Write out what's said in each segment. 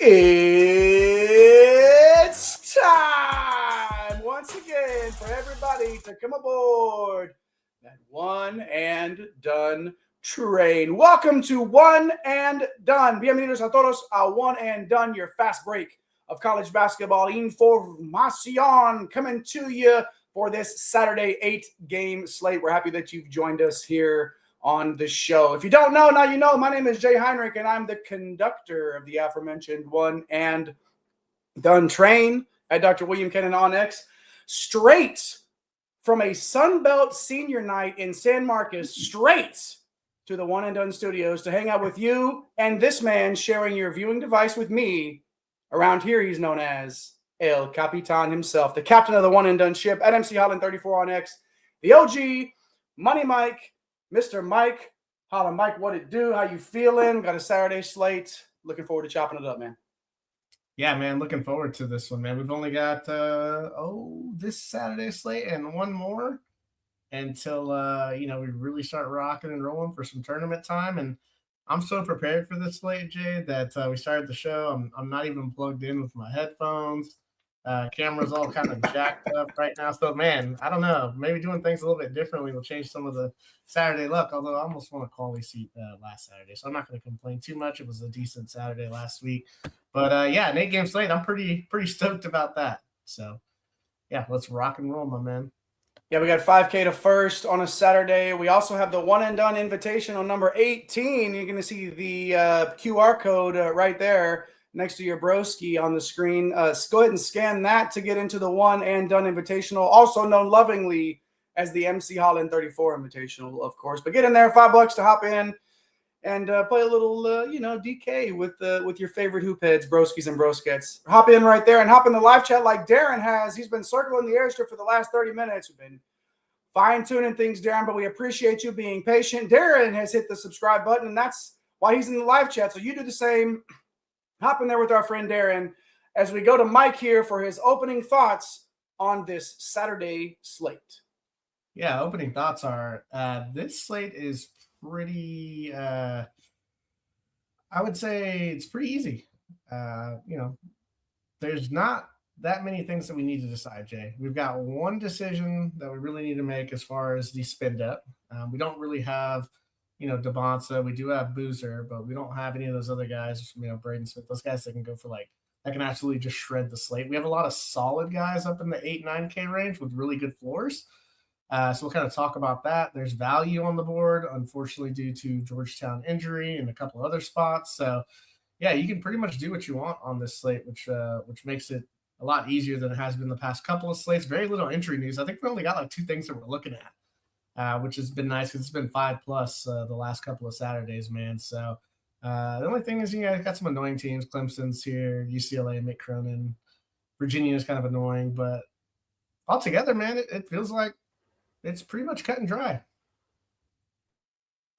It's time once again for everybody to come aboard that one and done train. Welcome to One and Done. Bienvenidos a todos a One and Done, your fast break of college basketball information coming to you for this Saturday 8-game slate. We're happy that you've joined us here on the show. If you don't know, now you know. My name is Jay Heinrich, and I'm the conductor of the aforementioned One and Done train at Dr. William Kennan on X, straight from a Sunbelt senior night in San Marcos, straight to the One and Done studios to hang out with you and this man sharing your viewing device with me. Around here, he's known as El Capitan himself, the captain of the One and Done ship at MC Holland 34 on X, the OG, Money Mike, Mr. Mike. Holla, Mike, what it do? How you feeling? Got a Saturday slate. Looking forward to chopping it up, man. Yeah, man, looking forward to this one, man. We've only got, this Saturday slate and one more until, we really start rocking and rolling for some tournament time. And I'm so prepared for this slate, Jay, that we started the show. I'm not even plugged in with my headphones. Camera's all kind of jacked up right now. So, man, I don't know. Maybe doing things a little bit differently will change some of the Saturday luck, although I almost won a quality seat last Saturday. So I'm not going to complain too much. It was a decent Saturday last week. But, an 8-game slate, I'm pretty stoked about that. So, yeah, let's rock and roll, my man. Yeah, we got 5K to first on a Saturday. We also have the One and Done Invitational number 18. You're going to see the QR code right there next to your broski on the screen. Go ahead and scan that to get into the One and Done Invitational, also known lovingly as the MC Holland 34 Invitational, of course. But get in there, $5 to hop in and play a little, DK with your favorite hoop heads, broskies and broskets. Hop in right there and hop in the live chat like Darren has. He's been circling the airstrip for the last 30 minutes. We've been fine-tuning things, Darren, but we appreciate you being patient. Darren has hit the subscribe button, and that's why he's in the live chat. So you do the same. Hop in there with our friend Darren as we go to Mike here for his opening thoughts on this Saturday slate. Yeah, opening thoughts are this slate is pretty, I would say it's pretty easy. There's not that many things that we need to decide, Jay. We've got one decision that we really need to make as far as the spend up. We don't really have Devonta, we do have Boozer, but we don't have any of those other guys, Braden Smith, those guys that can go for that can absolutely just shred the slate. We have a lot of solid guys up in the 8-9K range with really good floors. So we'll kind of talk about that. There's value on the board, unfortunately, due to Georgetown injury and a couple other spots. So yeah, you can pretty much do what you want on this slate, which makes it a lot easier than it has been the past couple of slates. Very little injury news. I think we only got 2 things that we're looking at. Which has been nice because it's been 5+ the last couple of Saturdays, man. So the only thing is, got some annoying teams. Clemson's here, UCLA, Mick Cronin. Virginia is kind of annoying, but altogether, man, it feels like it's pretty much cut and dry.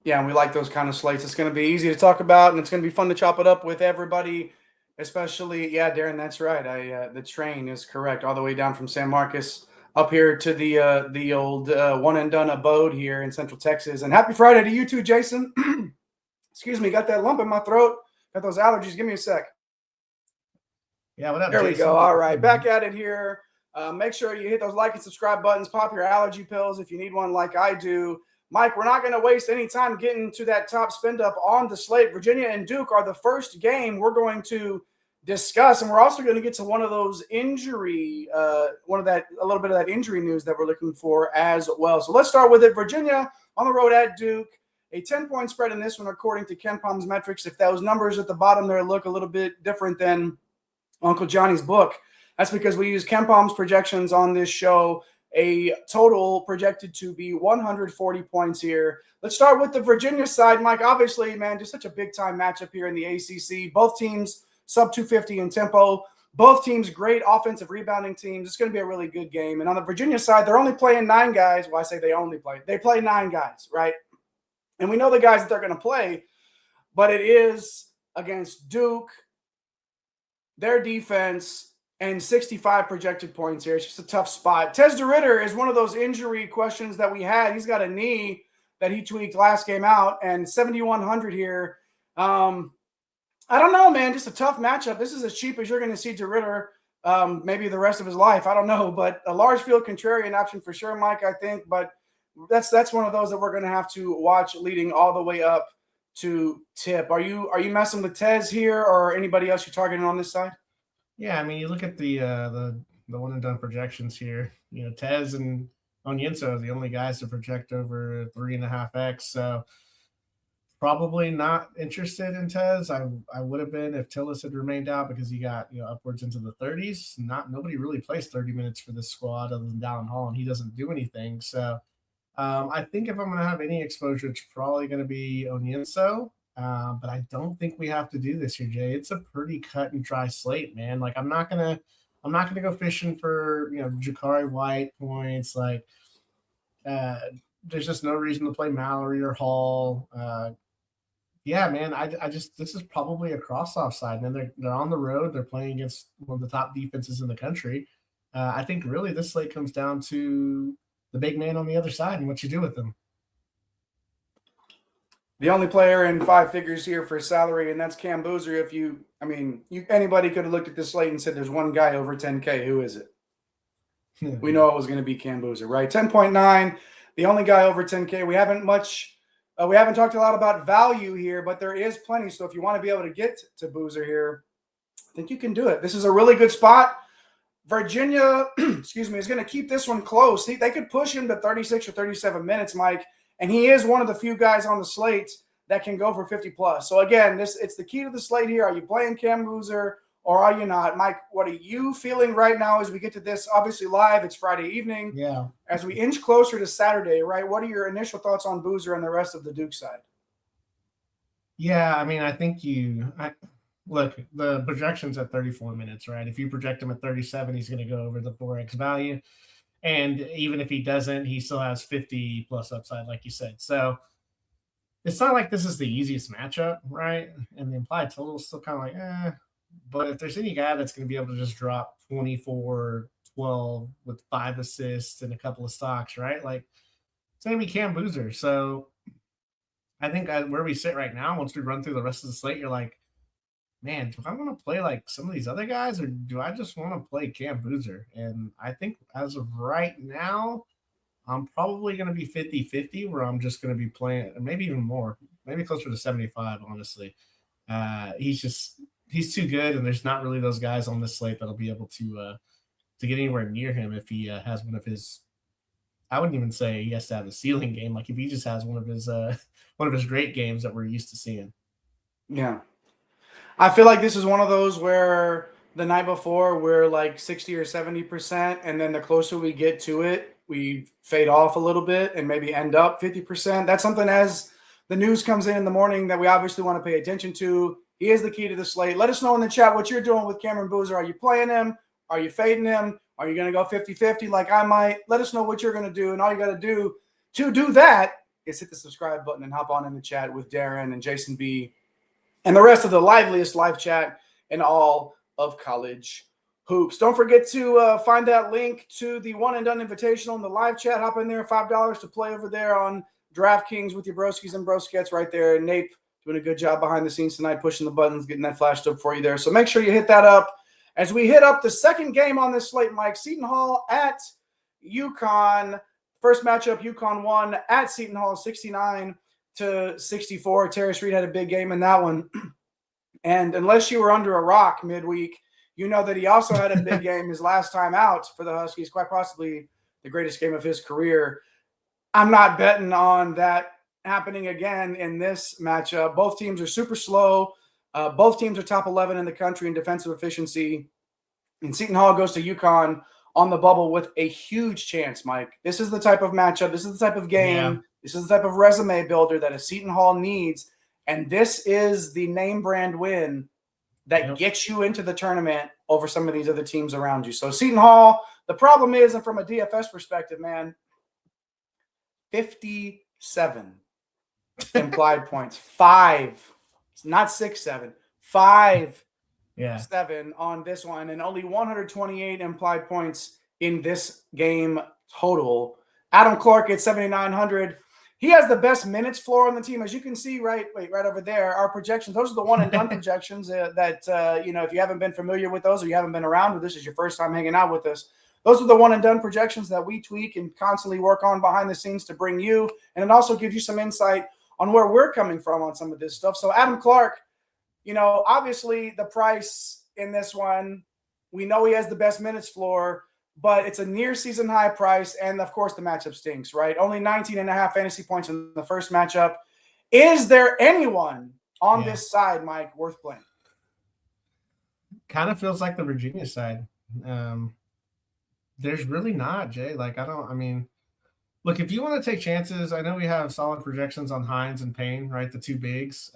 Yeah, and we like those kind of slates. It's going to be easy to talk about, and it's going to be fun to chop it up with everybody, especially, yeah, Darren, that's right. The train is correct, all the way down from San Marcos up here to the old One and Done abode here in Central Texas. And happy Friday to you too, Jason. Excuse me, got that lump in my throat. Got those allergies. Give me a sec. Yeah, what up, there Jason? We go. All right, back at it here. Make sure you hit those like and subscribe buttons. Pop your allergy pills if you need one like I do. Mike, we're not going to waste any time getting to that top spend up on the slate. Virginia and Duke are the first game we're going to discuss, and we're also going to get to one of those injury, a little bit of that injury news that we're looking for as well. So let's start with it. Virginia on the road at Duke, a 10-point spread in this one, according to KenPom's metrics. If those numbers at the bottom there look a little bit different than Uncle Johnny's book, that's because we use KenPom's projections on this show. A total projected to be 140 points here. Let's start with the Virginia side, Mike. Obviously, man, just such a big-time matchup here in the ACC. Both teams sub 250 in tempo. Both teams great offensive rebounding teams. It's going to be a really good game. And on the Virginia side, they're only playing 9 guys. Well, I say they play 9 guys, right? And we know the guys that they're going to play, but it is against Duke, their defense, and 65 projected points here. It's just a tough spot. Tez DeRitter is one of those injury questions that we had. He's got a knee that he tweaked last game out, and 7,100 here. I don't know, man. Just a tough matchup. This is as cheap as you're going to see DeRidder maybe the rest of his life. I don't know, but a large field contrarian option for sure, Mike, I think. But that's one of those that we're going to have to watch leading all the way up to tip. Are you messing with Tez here or anybody else you're targeting on this side? Yeah, I mean, you look at the one and done projections here. You know, Tez and Onyenso are the only guys to project over 3.5x. So probably not interested in Tez. I would have been if Tillis had remained out because he got upwards into the 30s. Nobody really plays 30 minutes for this squad other than Dallin Hall, and he doesn't do anything. So I think if I'm going to have any exposure, it's probably going to be Onyenso. But I don't think we have to do this here, Jay. It's a pretty cut and dry slate, man. Like I'm not gonna go fishing for Jakari White points. Like there's just no reason to play Mallory or Hall. Yeah, man. I just this is probably a cross-off side, man. They're on the road. They're playing against one of the top defenses in the country. I think really this slate comes down to the big man on the other side and what you do with them. The only player in 5 figures here for salary, and that's Cam Boozer. Anybody could have looked at this slate and said there's one guy over 10K. Who is it? We know it was going to be Cam Boozer, right? 10.9, the only guy over 10K. We haven't talked a lot about value here, but there is plenty. So if you want to be able to get to Boozer here, I think you can do it. This is a really good spot. Virginia, is going to keep this one close. They could push him to 36 or 37 minutes, Mike, and he is one of the few guys on the slate that can go for 50+. So, again, it's the key to the slate here. Are you playing Cam Boozer or are you not? Mike, what are you feeling right now as we get to this? Obviously live, it's Friday evening. Yeah. As we inch closer to Saturday, right, what are your initial thoughts on Boozer and the rest of the Duke side? Yeah, I mean, I think look, the projection's at 34 minutes, right? If you project him at 37, he's going to go over the 4x value. And even if he doesn't, he still has 50+ upside, like you said. So it's not like this is the easiest matchup, right? And the implied total is still kind of like, But if there's any guy that's going to be able to just drop 24, 12 with 5 assists and a couple of stocks, right? Like it's going to be Cam Boozer. So I think where we sit right now, once we run through the rest of the slate, you're like, man, do I want to play like some of these other guys or do I just want to play Cam Boozer? And I think as of right now, I'm probably going to be 50-50 where I'm just going to be playing maybe even more, maybe closer to 75, honestly. He's too good, and there's not really those guys on this slate that'll be able to get anywhere near him if he has one of his. I wouldn't even say he has to have a ceiling game. Like if he just has one of his great games that we're used to seeing. Yeah, I feel like this is one of those where the night before we're like 60 or 70%, and then the closer we get to it, we fade off a little bit and maybe end up 50%. That's something as the news comes in the morning that we obviously want to pay attention to. He is the key to the slate. Let us know in the chat what you're doing with Cameron Boozer. Are you playing him? Are you fading him? Are you going to go 50-50 like I might? Let us know what you're going to do. And all you got to do that is hit the subscribe button and hop on in the chat with Darren and Jason B. and the rest of the liveliest live chat in all of college hoops. Don't forget to find that link to the One and Done Invitational in the live chat. Hop in there, $5 to play over there on DraftKings with your broskies and broskets right there. And Nape doing a good job behind the scenes tonight, pushing the buttons, getting that flashed up for you there. So make sure you hit that up. As we hit up the second game on this slate, Mike, Seton Hall at UConn. First matchup, UConn won at Seton Hall 69-64. Terrace Reed had a big game in that one. And unless you were under a rock midweek, you know that he also had a big game his last time out for the Huskies, quite possibly the greatest game of his career. I'm not betting on that happening again in this matchup. Both teams are super slow. Both teams are top 11 in the country in defensive efficiency. And Seton Hall goes to UConn on the bubble with a huge chance, Mike. This is the type of matchup. This is the type of game. Yeah. This is the type of resume builder that a Seton Hall needs. And this is the name brand win that gets you into the tournament over some of these other teams around you. So Seton Hall, the problem is, and from a DFS perspective, man, 57 implied points. 5. It's not 6, 7. 5, 7 on this one, and only 128 implied points in this game total. Adam Clark at 7,900. He has the best minutes floor on the team. As you can see right over there, our projections, those are the one and done projections that you know, if you haven't been familiar with those or you haven't been around, or this is your first time hanging out with us, those are the one and done projections that we tweak and constantly work on behind the scenes to bring you. And it also gives you some insight on where we're coming from on some of this stuff. So Adam Clark, you know, obviously the price in this one, we know he has the best minutes floor, but it's a near season high price. And of course the matchup stinks, right? Only 19.5 fantasy points in the first matchup. Is there anyone on this side, Mike, worth playing? Kind of feels like the Virginia side. There's really not, Jay. Like, look, if you want to take chances, I know we have solid projections on Hines and Payne, right? The two bigs.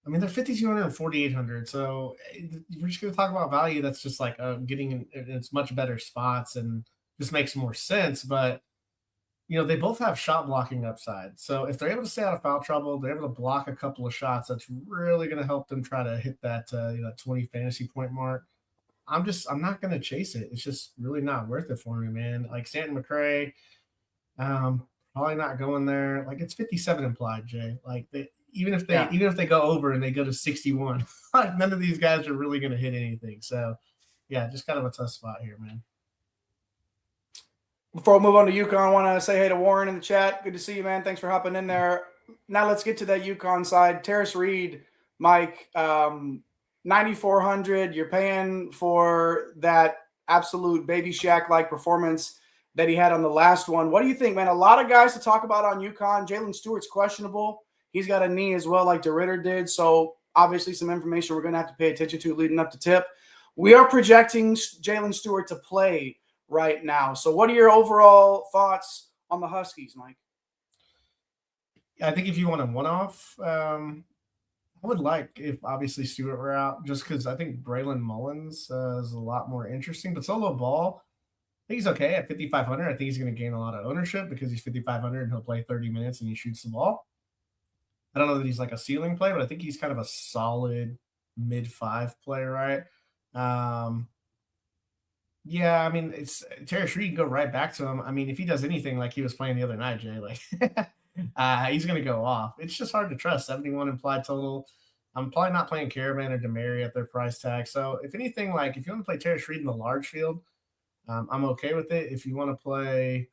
They're 5,200 and 4,800. So we're just going to talk about value. That's just like getting in its much better spots and just makes more sense. But, you know, they both have shot blocking upside. So if they're able to stay out of foul trouble, they're able to block a couple of shots. That's really going to help them try to hit that 20 fantasy point mark. I'm not going to chase it. It's just really not worth it for me, man. Like Stanton McRae, probably not going there. Like it's 57 implied, Jay. Like even if they go over and they go to 61, like none of these guys are really going to hit anything. So yeah, just kind of a tough spot here, man. Before we move on to UConn, I want to say hey to Warren in the chat. Good to see you, man. Thanks for hopping in there. Now let's get to that UConn side. Terrace Reed, Mike, 9,400. You're paying for that absolute Baby Shaq-like performance that he had on the last one. What do you think, man? A lot of guys to talk about on UConn. Jalen Stewart's questionable. He's got a knee as well, like DeRitter did. So obviously some information we're going to have to pay attention to leading up to tip. We are projecting Jalen Stewart to play right now. So what are your overall thoughts on the Huskies, Mike? I think if you want a one-off, I would like if obviously Stewart were out, just because I think Braylon Mullins is a lot more interesting. But solo ball, I think he's okay at 5,500. I think he's going to gain a lot of ownership because he's 5,500 and he'll play 30 minutes and he shoots the ball. I don't know that he's like a ceiling play, but I think he's kind of a solid mid-5 play, right? Yeah, it's Terrace Reed, go right back to him. If he does anything like he was playing the other night, Jay, like he's going to go off. It's just hard to trust. 71 implied total. I'm probably not playing Caravan or DeMary at their price tag. So if anything, like if you want to play Terrace Reed in the large field, I'm okay with it. If you want to play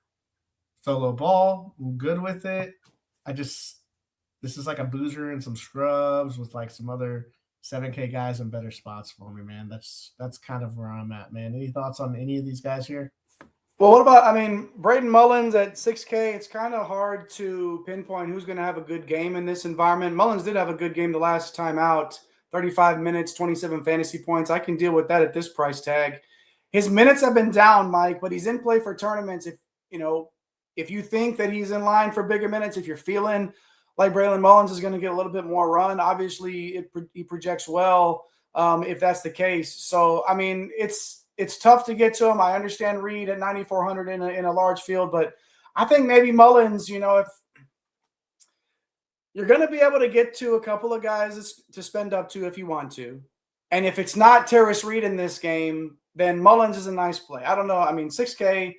solo ball, I'm good with it. This is like a boozer and some scrubs with like some other 7K guys in better spots for me, man. That's kind of where I'm at, man. Any thoughts on any of these guys here? Well, what about, Braden Mullins at 6K? It's kind of hard to pinpoint who's going to have a good game in this environment. Mullins did have a good game the last time out, 35 minutes, 27 fantasy points. I can deal with that at this price tag. His minutes have been down, Mike, but he's in play for tournaments. If you think that he's in line for bigger minutes, if you're feeling like Braylon Mullins is going to get a little bit more run, obviously he projects well if that's the case. So, it's tough to get to him. I understand Reed at 9,400 in a large field, but I think maybe Mullins, if you're going to be able to get to a couple of guys to spend up to if you want to. And if it's not Terrace Reed in this game, then Mullins is a nice play. I don't know. 6K,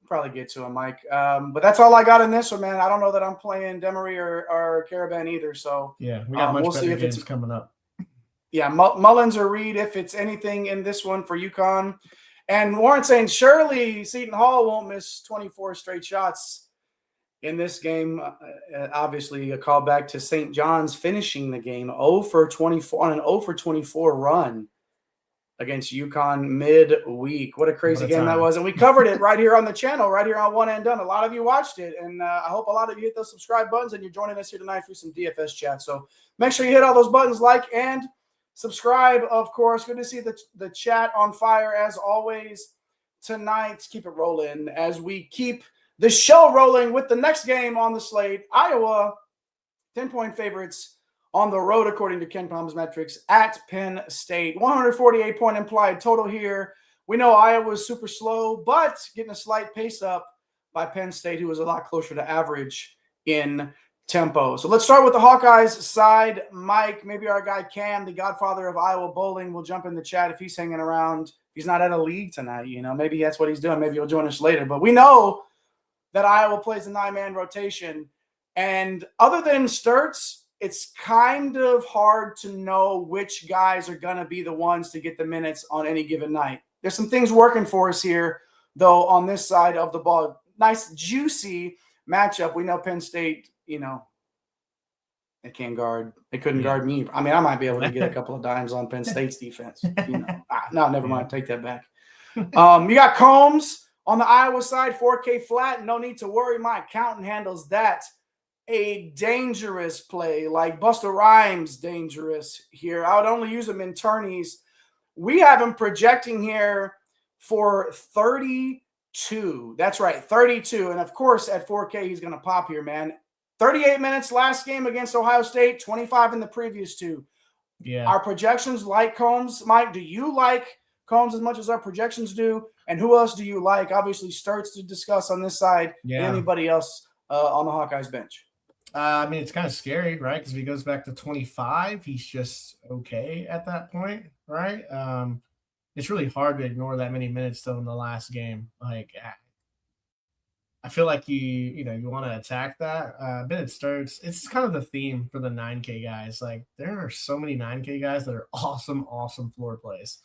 probably get to him, Mike. But that's all I got in this one, man. I don't know that I'm playing Demery or Caravan either. So yeah, we got much better games coming up. Yeah, Mullins or Reed, if it's anything in this one for UConn. And Warren saying surely Seton Hall won't miss 24 straight shots in this game. Obviously, a call back to St. John's finishing the game 0 for 24 on an 0 for 24 run against UConn midweek. What a crazy game that was. And we covered it right here on the channel, right here on One and Done. A lot of you watched it, and I hope a lot of you hit those subscribe buttons and you're joining us here tonight for some DFS chat. So make sure you hit all those buttons, like and subscribe, of course. Good to see the chat on fire as always tonight. Keep it rolling as we keep the show rolling with the next game on the slate. Iowa, 10-point favorites on the road, according to Ken Palm's metrics, at Penn State. 148-point implied total here. We know Iowa's super slow, but getting a slight pace up by Penn State, who was a lot closer to average in tempo. So let's start with the Hawkeyes side. Mike, maybe our guy Cam, the godfather of Iowa bowling, will jump in the chat if he's hanging around. He's not at a league tonight, maybe that's what he's doing. Maybe he'll join us later. But we know that Iowa plays a 9-man rotation. And other than Sturtz, it's kind of hard to know which guys are going to be the ones to get the minutes on any given night. There's some things working for us here, though, on this side of the ball. Nice, juicy matchup. We know Penn State, they can't guard. They couldn't guard me. I mean, I might be able to get a couple of dimes on Penn State's defense. No, never mind. Take that back. You got Combs on the Iowa side, 4K flat. No need to worry. My accountant handles that. A dangerous play, like Busta Rhymes dangerous here. I would only use him in tourneys. We have him projecting here for 32. That's right, 32. And, of course, at 4K, he's going to pop here, man. 38 minutes last game against Ohio State, 25 in the previous two. Yeah. Our projections like Combs. Mike, do you like Combs as much as our projections do? And who else do you like? Obviously, Sturtz to discuss on this side. Yeah. And anybody else on the Hawkeyes bench? It's kind of scary, right? Because if he goes back to 25, he's just okay at that point, right? It's really hard to ignore that many minutes, though, in the last game. Like, I feel like you want to attack that. Bennett Sturtz, it's kind of the theme for the 9K guys. Like, there are so many 9K guys that are awesome floor plays.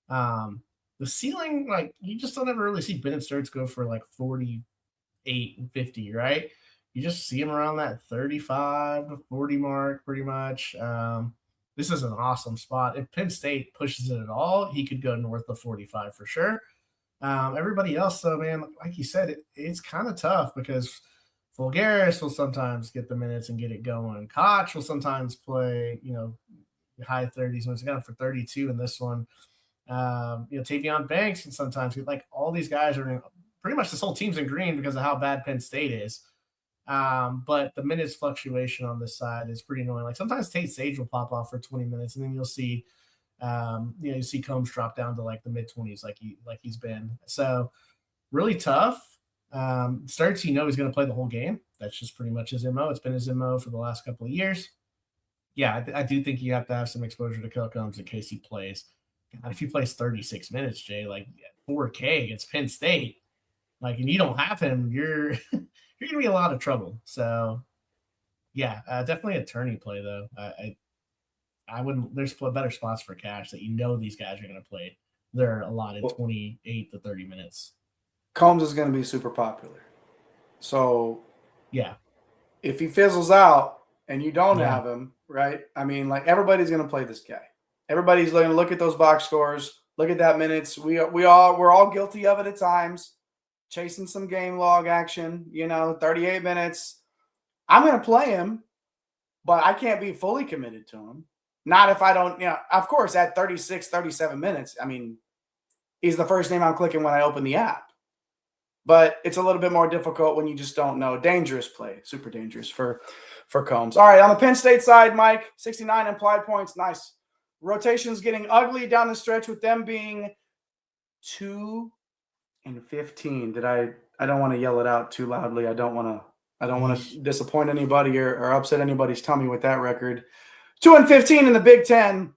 The ceiling, like, you just don't ever really see Bennett Sturtz go for like 48 and 50, right? You just see him around that 35 to 40 mark pretty much. This is an awesome spot. If Penn State pushes it at all, he could go north of 45 for sure. Everybody else, though, man, like you said, it's kind of tough because Fulgaris will sometimes get the minutes and get it going. Koch will sometimes play, high 30s when he's got him for 32 in this one. Tavion Banks and sometimes like all these guys are in, pretty much this whole team's in green because of how bad Penn State is. But the minutes fluctuation on this side is pretty annoying. Like sometimes Tate Sage will pop off for 20 minutes, and then you'll see, you see Combs drop down to like the mid 20s, like he's been. So really tough. Starts, he's going to play the whole game. That's just pretty much his MO. It's been his MO for the last couple of years. Yeah, I do think you have to have some exposure to Kel Combs in case he plays. God, if he plays 36 minutes, Jay, like 4K against Penn State, like, and you don't have him, you're going to be in a lot of trouble. So, yeah, definitely a tourney play, though. I wouldn't – there's better spots for cash that these guys are going to play. They're allotted 28 to 30 minutes. Combs is going to be super popular. So, yeah, if he fizzles out and you don't have him, right, I mean, like, everybody's going to play this guy. Everybody's going to look at those box scores, look at that minutes. We're all guilty of it at times. Chasing some game log action, 38 minutes. I'm going to play him, but I can't be fully committed to him. Not if I don't, of course, at 36, 37 minutes, I mean, he's the first name I'm clicking when I open the app. But it's a little bit more difficult when you just don't know. Dangerous play, super dangerous for Combs. All right, on the Penn State side, Mike, 69 implied points, nice. Rotation's getting ugly down the stretch with them being 2 and 15. I don't want to yell it out too loudly. I don't want to disappoint anybody or upset anybody's tummy with that record. 2 and 15 in the Big Ten.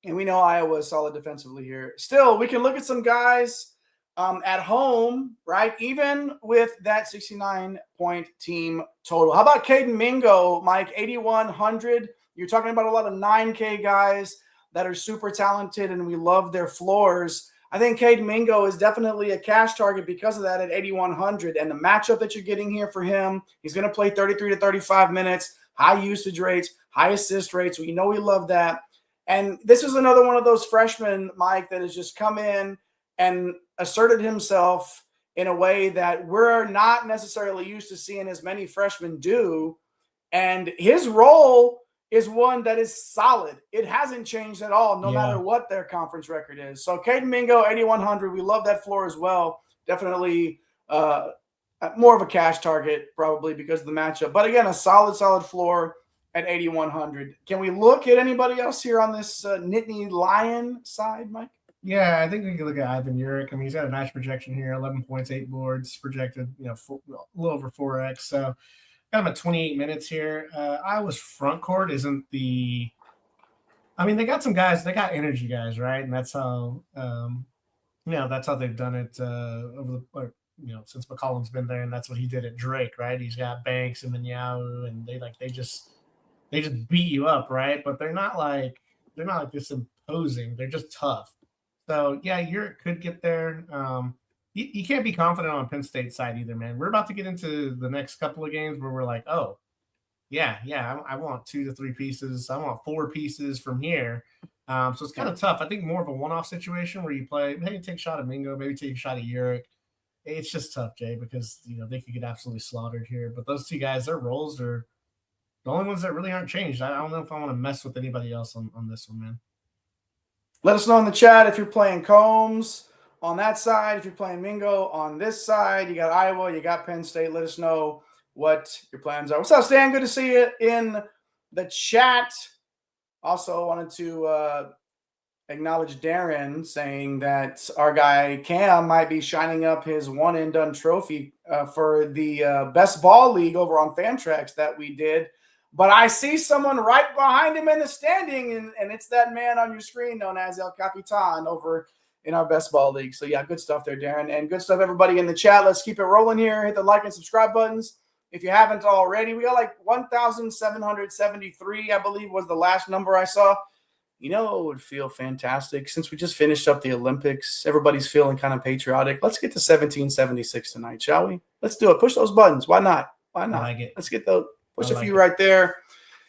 And we know Iowa is solid defensively here. Still, we can look at some guys at home, right? Even with that 69-point team total. How about Caden Mingo, Mike? 8,100. You're talking about a lot of 9K guys that are super talented, and we love their floors. I think Caden Mingo is definitely a cash target because of that at 8,100. And the matchup that you're getting here for him, he's going to play 33 to 35 minutes, high usage rates, high assist rates. We love that. And this is another one of those freshmen, Mike, that has just come in and asserted himself in a way that we're not necessarily used to seeing as many freshmen do. And his role is one that is solid. It hasn't changed at all, no matter what their conference record is. So Caden Mingo, 8,100. We love that floor as well. Definitely more of a cash target probably because of the matchup. But again, a solid floor at 8,100. Can we look at anybody else here on this Nittany Lion side, Mike? Yeah, I think we can look at Ivan Uric. I mean, he's got a nice projection here, 11 points, 8 boards, projected, a little over 4X. So got him at 28 minutes here. Iowa's front court isn't the – I mean, they got some guys – they got energy guys, right? And that's how that's how they've done it over the since McCollum's been there, and that's what he did at Drake, right? He's got Banks and Minyao, and they just beat you up, right? But they're not like this imposing. They're just tough. So yeah, Uric could get there. You can't be confident on Penn State's side either, man. We're about to get into the next couple of games where we're like, oh, yeah, I want 2 to 3 pieces. I want 4 pieces from here. So it's kind of tough. I think more of a one-off take a shot at Mingo, maybe take a shot at Uric. It's just tough, Jay, because they could get absolutely slaughtered here. But those 2 guys, their roles are the only ones that really aren't changed. I don't know if I want to mess with anybody else on this one, man. Let us know in the chat if you're playing Combs on that side, if you're playing Mingo on this side. You got Iowa, you got Penn State. Let us know what your plans are. What's up, Stan? Good to see you in the chat. Also wanted to acknowledge Darren saying that our guy Cam might be shining up his one-and-done trophy for the best ball league over on Fantrax that we did. But I see someone right behind him in the standing, and it's that man on your screen known as El Capitan over in our best ball league. So, yeah, good stuff there, Darren. And good stuff, everybody in the chat. Let's keep it rolling here. Hit the like and subscribe buttons if you haven't already. We got like 1,773, I believe, was the last number I saw. It would feel fantastic. Since we just finished up the Olympics, everybody's feeling kind of patriotic. Let's get to 1,776 tonight, shall we? Let's do it. Push those buttons. Why not? Why not? I like it. Let's get those. Push a few right there,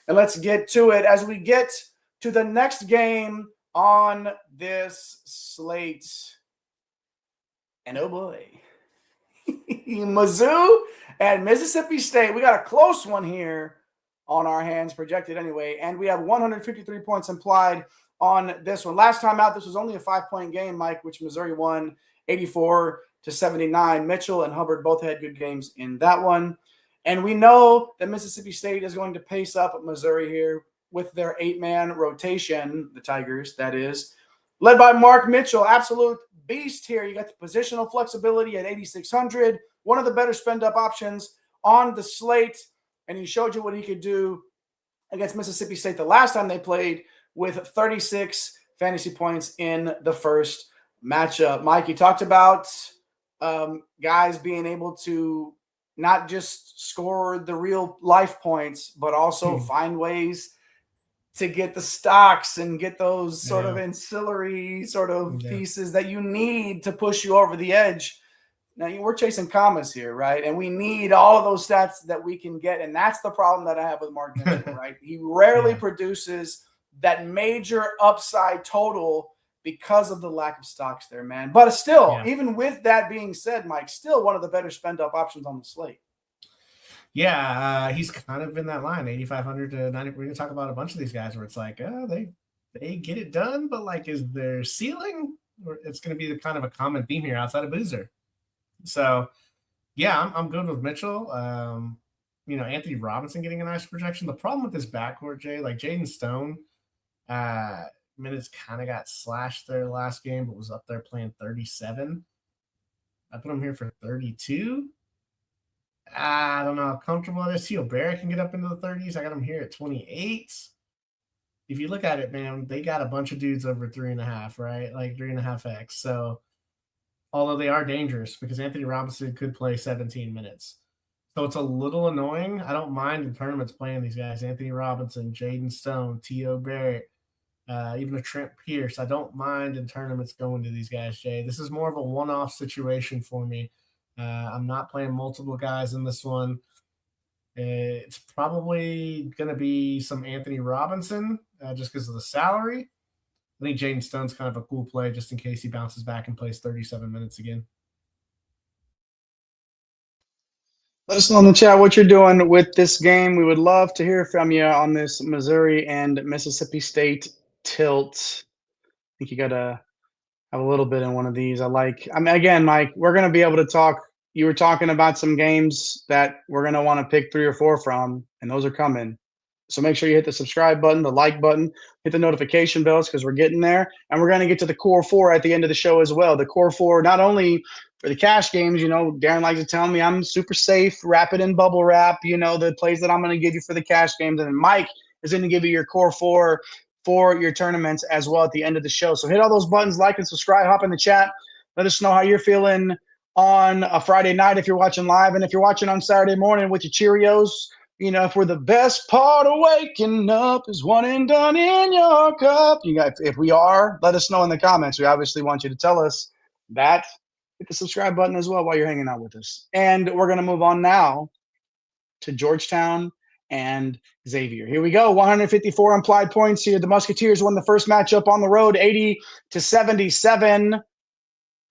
and let's get to it as we get to the next game on this slate. And oh boy, Mizzou and Mississippi State. We got a close one here on our hands, projected anyway, and we have 153 points implied on this one. Last time out, this was only a 5-point game, Mike, which Missouri won 84-79. Mitchell and Hubbard both had good games in that one. And we know that Mississippi State is going to pace up Missouri here with their 8-man rotation, the Tigers, that is, led by Mark Mitchell, absolute beast here. You got the positional flexibility at 8,600, one of the better spend-up options on the slate, and he showed you what he could do against Mississippi State the last time they played with 36 fantasy points in the first matchup. Mike, you talked about guys being able to not just score the real life points, but also find ways to get the stocks and get those sort of ancillary sort of pieces that you need to push you over the edge. Now, we're chasing commas here, right? And we need all of those stats that we can get. And that's the problem that I have with Mark Mitchell, right? He rarely produces that major upside total because of the lack of stocks there, man. But still, even with that being said, Mike, still one of the better spend-up options on the slate. Yeah, he's kind of in that line, 8,500 to 90. We're going to talk about a bunch of these guys where it's like, they get it done, but like, is their ceiling? Or it's going to be the kind of a common theme here outside of Boozer. So, yeah, I'm good with Mitchell. Anthony Robinson getting a nice projection. The problem with this backcourt, Jay, like Jaden Stone, minutes kind of got slashed there last game, but was up there playing 37. I put him here for 32. I don't know how comfortable it is. Theo Barrett can get up into the 30s. I got him here at 28. If you look at it, man, they got a bunch of dudes over 3.5, right? Like 3.5x. So, although they are dangerous because Anthony Robinson could play 17 minutes. So it's a little annoying. I don't mind in tournaments playing these guys. Anthony Robinson, Jaden Stone, Theo Barrett, even a Trent Pierce. I don't mind in tournaments going to these guys, Jay. This is more of a one-off situation for me. I'm not playing multiple guys in this one. It's probably going to be some Anthony Robinson just because of the salary. I think Jaden Stone's kind of a cool play just in case he bounces back and plays 37 minutes again. Let us know in the chat what you're doing with this game. We would love to hear from you on this Missouri and Mississippi State tilt. I think you got to have a little bit in one of these. Again, Mike, we're going to be able to talk. You were talking about some games that we're going to want to pick 3 or 4 from, and those are coming. So make sure you hit the subscribe button, the like button, hit the notification bells because we're getting there. And we're going to get to the core 4 at the end of the show as well. The core 4, not only for the cash games, Darren likes to tell me I'm super safe, wrap it in bubble wrap, the plays that I'm going to give you for the cash games. And then Mike is going to give you your core 4 for your tournaments as well at the end of the show. So hit all those buttons, like and subscribe, hop in the chat. Let us know how you're feeling on a Friday night if you're watching live, and if you're watching on Saturday morning with your Cheerios, if we're the best part of waking up is one and done in your cup. If we are, let us know in the comments. We obviously want you to tell us that. Hit the subscribe button as well while you're hanging out with us. And we're going to move on now to Georgetown and Xavier. Here we go. 154 implied points here. The Musketeers won the first matchup on the road, 80-77. A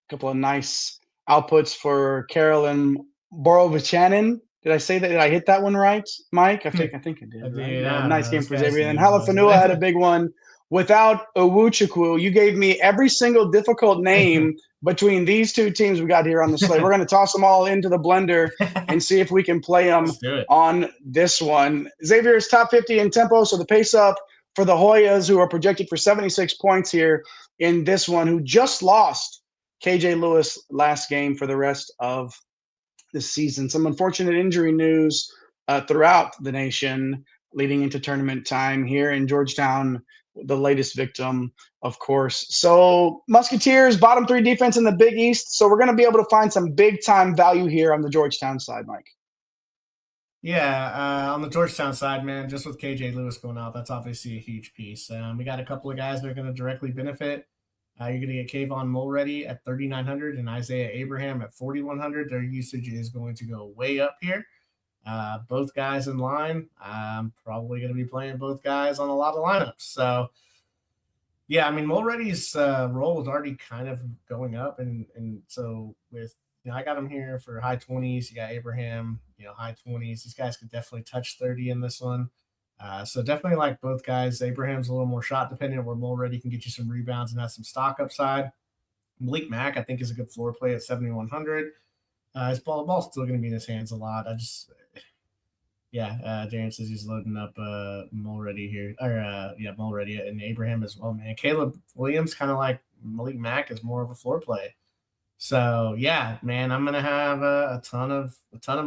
couple of nice outputs for Carol and Borovichanin. Did I say that? Did I hit that one right, Mike? I think I did. Right? Yeah, nice game for Xavier. And Halafanua had a big one without Owuchukwu. You gave me every single difficult name between these two teams we got here on the slate. We're going to toss them all into the blender and see if we can play them on this one. Xavier is top 50 in tempo, so the pace up for the Hoyas, who are projected for 76 points here in this one, who just lost KJ Lewis last game for the rest of this season. Some unfortunate injury news throughout the nation leading into tournament time here in Georgetown, the latest victim, of course. So Musketeers, bottom 3 defense in the Big East. So we're going to be able to find some big-time value here on the Georgetown side, Mike. Yeah, on the Georgetown side, man, just with KJ Lewis going out, that's obviously a huge piece. We got a couple of guys that are going to directly benefit. You're going to get Kayvon Mulready at 3,900 and Isaiah Abraham at 4,100. Their usage is going to go way up here. Both guys in line. I'm probably going to be playing both guys on a lot of lineups. So, yeah, I mean, Mulready's role is already kind of going up. And so with, I got him here for high 20s. You got Abraham, high 20s. These guys could definitely touch 30 in this one. So definitely like both guys. Abraham's a little more shot dependent, where Mulready can get you some rebounds and have some stock upside. Malik Mack, I think, is a good floor play at 7,100. His ball's still going to be in his hands a lot. Darren says he's loading up Mulready here. Mulready and Abraham as well, man. Caleb Williams, kind of like Malik Mack, is more of a floor play. So, yeah, man, I'm going to have a ton of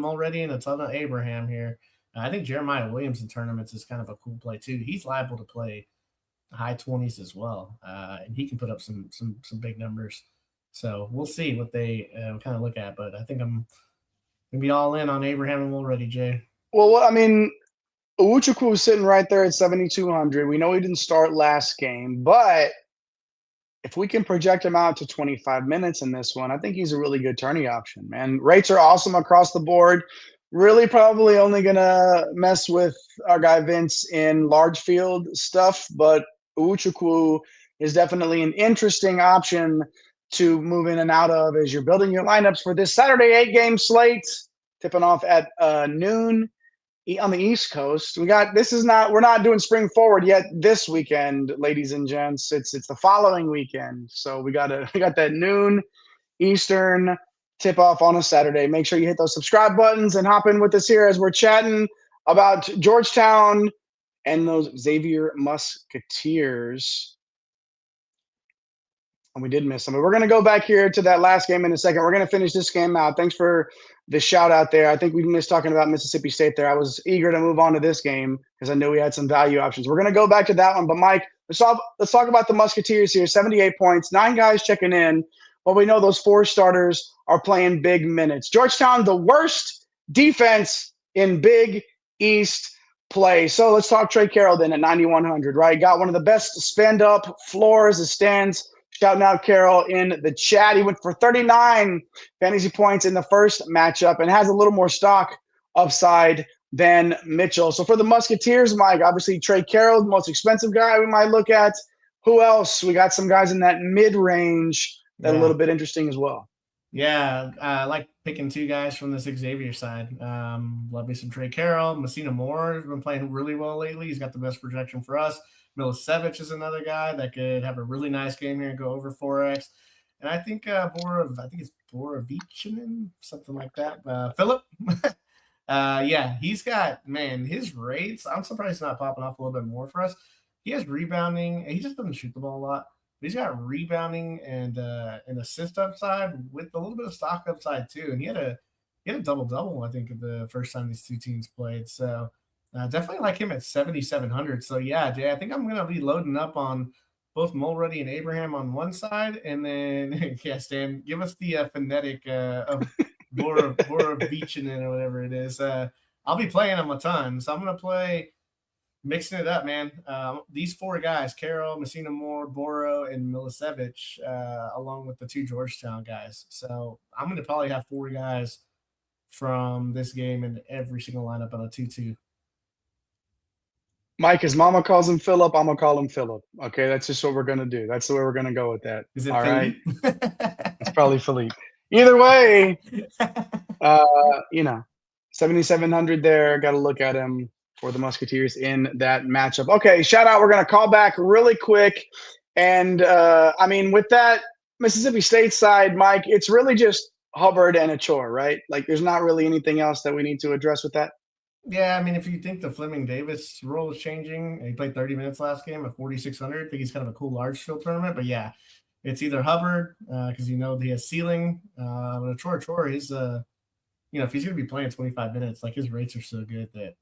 Mulready and a ton of Abraham here. I think Jeremiah Williams in tournaments is kind of a cool play too. He's liable to play high 20s as well, and he can put up some big numbers. So we'll see what they kind of look at. But I think I'm gonna be all in on Abraham and Mulready, Jay. Well, I mean, Owuchukwu is sitting right there at 7,200. We know he didn't start last game, but if we can project him out to 25 minutes in this one, I think he's a really good tourney option, man. Rates are awesome across the board. Really probably only going to mess with our guy Vince in large field stuff, but Owuchukwu is definitely an interesting option to move in and out of as you're building your lineups for this Saturday 8-game slate, tipping off at noon on the East Coast. We're not doing spring forward yet this weekend, ladies and gents. It's the following weekend. So we got that noon Eastern tip off on a Saturday. Make sure you hit those subscribe buttons and hop in with us here as we're chatting about Georgetown and those Xavier Musketeers. And we did miss some. We're going to go back here to that last game in a second. We're going to finish this game out. Thanks for the shout out there. I think we missed talking about Mississippi State there. I was eager to move on to this game because I knew we had some value options. We're going to go back to that one. But Mike, let's talk about the Musketeers here. 78 points, 9 guys checking in. Well, we know those 4 starters are playing big minutes. Georgetown, the worst defense in Big East play. So let's talk Trey Carroll then at 9,100, right? Got one of the best spend-up floors as stands. Shouting out Carroll in the chat. He went for 39 fantasy points in the first matchup and has a little more stock upside than Mitchell. So for the Musketeers, Mike, obviously Trey Carroll, the most expensive guy we might look at. Who else? We got some guys in that mid-range that are a little bit interesting as well. Yeah, I like picking 2 guys from this Xavier side. Love me some Trey Carroll. Messina Moore has been playing really well lately. He's got the best projection for us. Milicevic is another guy that could have a really nice game here and go over 4x. And I think it's Borovichanin, something like that. Philip. He's got, man, his rates. I'm surprised he's not popping off a little bit more for us. He has rebounding. He just doesn't shoot the ball a lot. But he's got rebounding and an assist upside with a little bit of stock upside too. And he had a double-double, I think, the first time these 2 teams played. So definitely like him at 7,700. So, yeah, Jay, I think I'm going to be loading up on both Mulready and Abraham on one side, and then Stan, give us the phonetic of Borovichinen or whatever it is. I'll be playing them a ton, so I'm gonna play mixing it up, man. These 4 guys, Carroll, Messina Moore, Boro, and Milicevic, along with the 2 Georgetown guys. So I'm going to probably have 4 guys from this game in every single lineup on a 2-2. Mike, his mama calls him Philip, I'm going to call him Philip. Okay, that's just what we're going to do. That's the way we're going to go with that. Is it all Philippe? Right? It's probably Philippe. Either way, 7,700 there. Got to look at him for the Musketeers in that matchup. Okay, shout out. We're going to call back really quick. And, with that Mississippi State side, Mike, it's really just Hubbard and a chore, right? Like, there's not really anything else that we need to address with that. Yeah, if you think the Fleming Davis role is changing, he played 30 minutes last game at 4,600. I think he's kind of a cool large field tournament. But, yeah, it's either Hubbard because he has ceiling. But Chor is, if he's going to be playing 25 minutes, like his rates are so good that,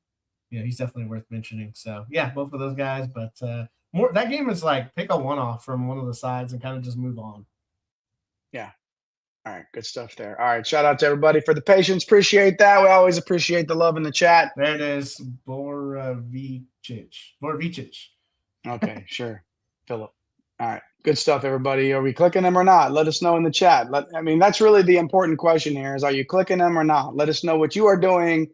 he's definitely worth mentioning. So, yeah, both of those guys. But more that game is like pick a one-off from one of the sides and kind of just move on. Yeah. All right. Good stuff there. All right. Shout out to everybody for the patience. Appreciate that. We always appreciate the love in the chat. There it is. Borovichich. Okay. Sure. Philip. All right. Good stuff, everybody. Are we clicking them or not? Let us know in the chat. That's really the important question here is, are you clicking them or not? Let us know what you are doing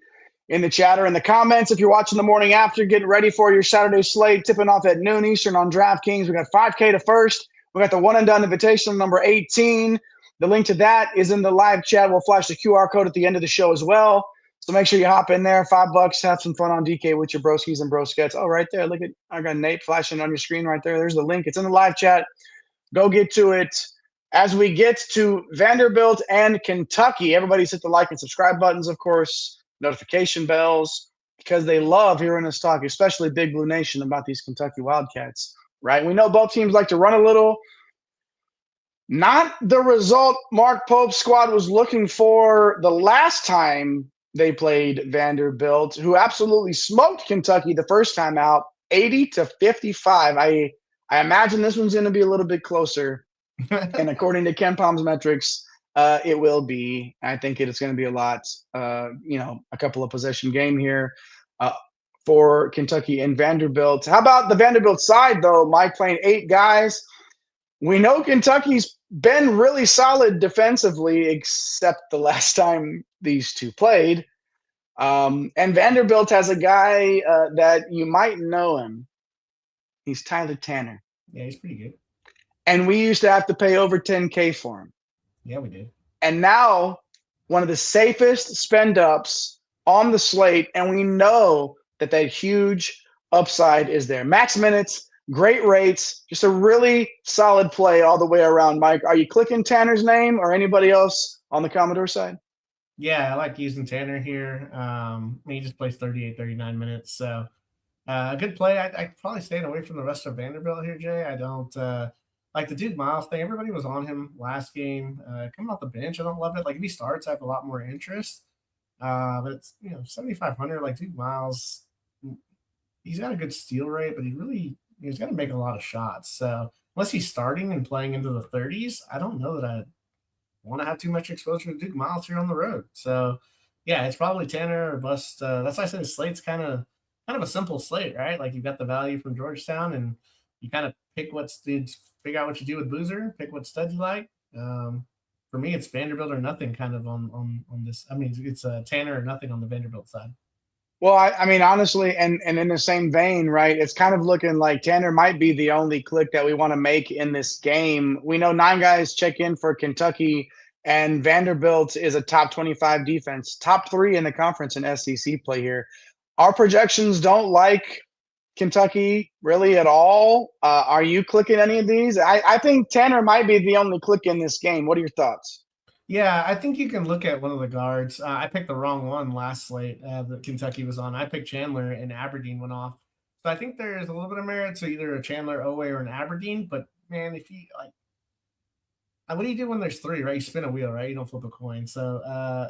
in the chat or in the comments. If you're watching the morning after, getting ready for your Saturday slate, tipping off at noon Eastern on DraftKings. We got 5K to first. We got the one and done Invitational number 18. The link to that is in the live chat. We'll flash the QR code at the end of the show as well. So make sure you hop in there. $5. Have some fun on DK with your broskies and broskets. Oh, right there. Look at, I got Nate flashing on your screen right there. There's the link. It's in the live chat. Go get to it. As we get to Vanderbilt and Kentucky, everybody's hit the like and subscribe buttons, of course, notification bells, because they love hearing us talk, especially Big Blue Nation, about these Kentucky Wildcats, right? We know both teams like to run a little. Not the result Mark Pope's squad was looking for the last time they played Vanderbilt, who absolutely smoked Kentucky the first time out, 80-55. I imagine this one's going to be a little bit closer. And according to Ken Palm's metrics, it will be. I think it's going to be a lot, a couple of possession game here for Kentucky and Vanderbilt. How about the Vanderbilt side, though? Mike playing 8 guys. We know Kentucky's been really solid defensively, except the last time these two played. And Vanderbilt has a guy that you might know him. He's Tyler Tanner. Yeah, he's pretty good. And we used to have to pay over $10K for him. Yeah, we did. And now one of the safest spend-ups on the slate, and we know that huge upside is there. Max minutes, great rates, just a really solid play all the way around. Mike, are you clicking Tanner's name or anybody else on the Commodore side? Yeah, I like using Tanner here. He just plays 38, 39 minutes. So a good play. I probably staying away from the rest of Vanderbilt here, Jay. I don't like the Duke Miles thing. Everybody was on him last game. Coming off the bench, I don't love it. Like if he starts, I have a lot more interest. But it's 7,500. Like Duke Miles, he's got a good steal rate, but he's got to make a lot of shots. So unless he's starting and playing into the 30s, I don't know that I want to have too much exposure to Duke Miles here on the road. So yeah, it's probably Tanner or bust. That's why I said the slate's kind of a simple slate, right? Like you've got the value from Georgetown, and you kind of figure out what you do with Boozer, pick what studs you like. For me, it's Vanderbilt or nothing kind of on this. It's Tanner or nothing on the Vanderbilt side. Well, honestly, and in the same vein, right, it's kind of looking like Tanner might be the only click that we want to make in this game. We know 9 guys check in for Kentucky, and Vanderbilt is a top 25 defense, top 3 in the conference in SEC play here. Our projections don't like Kentucky really at all. Are you clicking any of these? I think Tanner might be the only click in this game. What are your thoughts? Yeah, I think you can look at one of the guards. I picked the wrong one last slate that Kentucky was on. I picked Chandler, and Aberdeen went off. So I think there's a little bit of merit to either a Chandler, Owe, or an Aberdeen. But, man, if you what do you do when there's 3, right? You spin a wheel, right? You don't flip a coin. So I